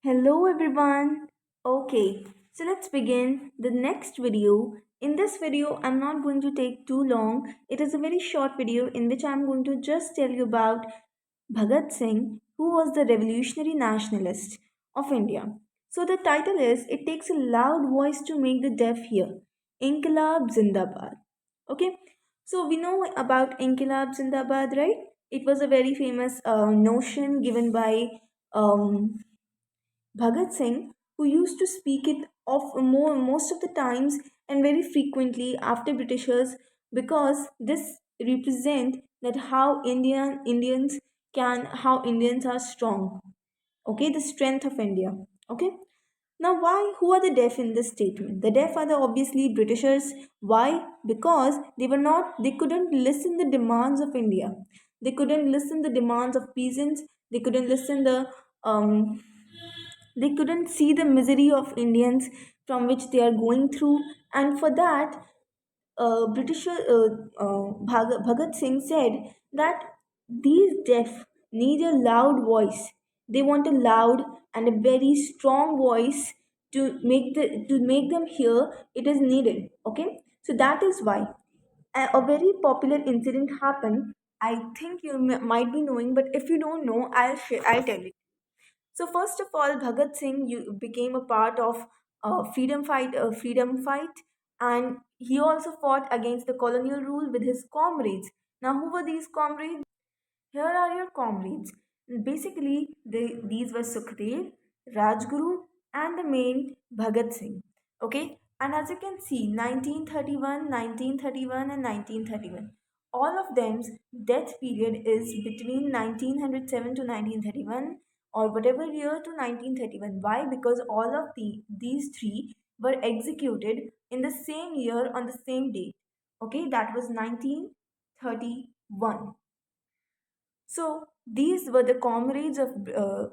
Hello everyone. Okay, so let's begin the next video. In this video, I'm not going to take too long. It is a very short video in which I'm going to just tell you about Bhagat Singh, who was the revolutionary nationalist of India. So the title is It Takes a Loud Voice to Make the Deaf Hear. Inqilab Zindabad. Okay, so we know about Inqilab Zindabad, right? It was a very famous notion given by um, Bhagat Singh, who used to speak it of most of the times and very frequently after Britishers, because this represent that how Indians are strong. Okay, the strength of India. Okay. Now, why? Who are the deaf in this statement? The deaf are the obviously Britishers. Why? Because they couldn't listen the demands of India. They couldn't listen the demands of peasants. They couldn't listen um, they couldn't see the misery of Indians from which they are going through, and for that, Bhagat Singh said that these deaf need a loud voice. They want a loud and a very strong voice to make them hear. It is needed. Okay, so that is why a very popular incident happened. I think you might be knowing, but if you don't know, I'll tell you. So first of all, Bhagat Singh became a part of freedom fight, and he also fought against the colonial rule with his comrades. Now, who were these comrades? Here are your comrades. Basically, these were Sukhdev, Rajguru, and the main Bhagat Singh. Okay, and as you can see, 1931, 1931, and 1931. All of them's death period is between 1907 to 1931, or whatever year to 1931. Why? Because all of these three were executed in the same year on the same date. Okay, that was 1931. So these were the comrades of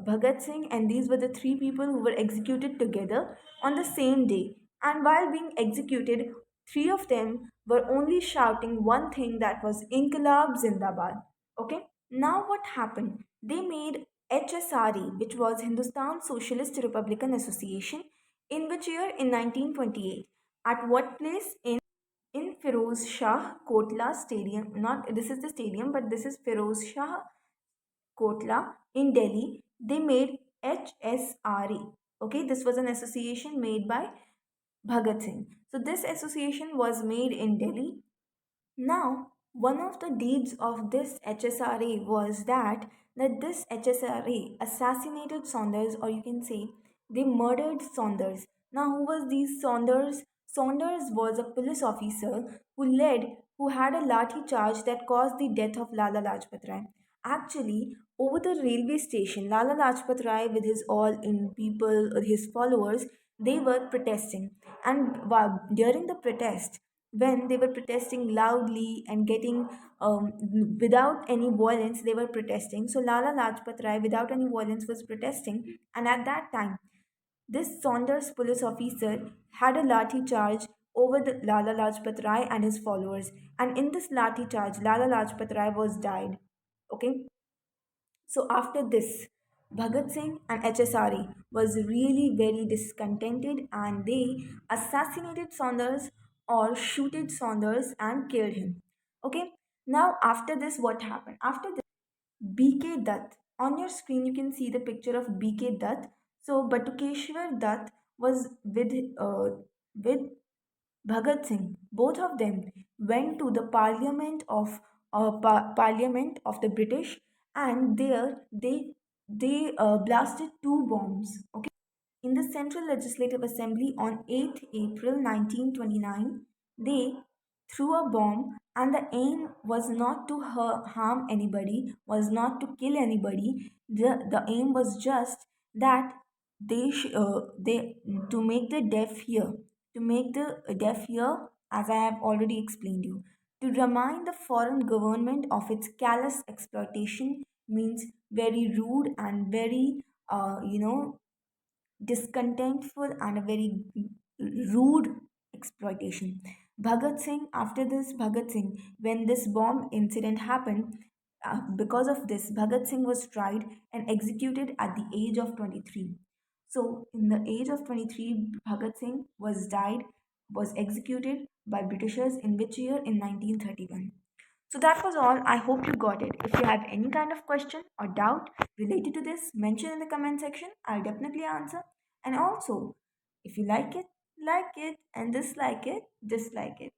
Bhagat Singh, and these were the three people who were executed together on the same day. And while being executed, three of them were only shouting one thing, that was Inqilab Zindabad. Okay. Now what happened? They made HSRE, which was Hindustan Socialist Republican Association, in which year? In 1928. At what place? In Firoz Shah Kotla Stadium. Not this is the stadium, but this is Firoz Shah Kotla in Delhi. They made HSRE. Okay, this was an association made by Bhagat Singh. So this association was made in Delhi. Now, one of the deeds of this HSRA was that this HSRA assassinated Saunders, or you can say they murdered Saunders. Now, who was these Saunders? Saunders was a police officer who had a lathi charge that caused the death of Lala Lajpat Rai. Actually, over the railway station, Lala Lajpat Rai, with his all in people, his followers, they were protesting. And during the protest, when they were protesting loudly and getting without any violence, they were protesting. So Lala Lajpat Rai, without any violence, was protesting. And at that time, this Saunders police officer had a lathi charge over the Lala Lajpat Rai and his followers. And in this lathi charge, Lala Lajpat Rai was died. Okay. So after this, Bhagat Singh and HSRE was really very discontented, and they assassinated Saunders or shooted Saunders and killed him. Okay. Now after this, what happened? After this, BK Dutt. On your screen, you can see the picture of BK Dutt. So Batukeshwar Dutt was with Bhagat Singh. Both of them went to the parliament of the British, and there they blasted two bombs. Okay, in the Central Legislative Assembly on 8th April 1929, they threw a bomb, and the aim was not to harm anybody, was not to kill anybody. The aim was just that they to make the deaf hear, to make the deaf hear, as I have already explained you, to remind the foreign government of its callous exploitation, means very rude and very discontentful and a very rude exploitation. Bhagat Singh, when this bomb incident happened, because of this, Bhagat Singh was tried and executed at the age of 23. So, in the age of 23, Bhagat Singh was executed by Britishers in which year? In 1931. So that was all. I hope you got it. If you have any kind of question or doubt related to this, mention in the comment section. I'll definitely answer. And also, if you like it, and dislike it, dislike it.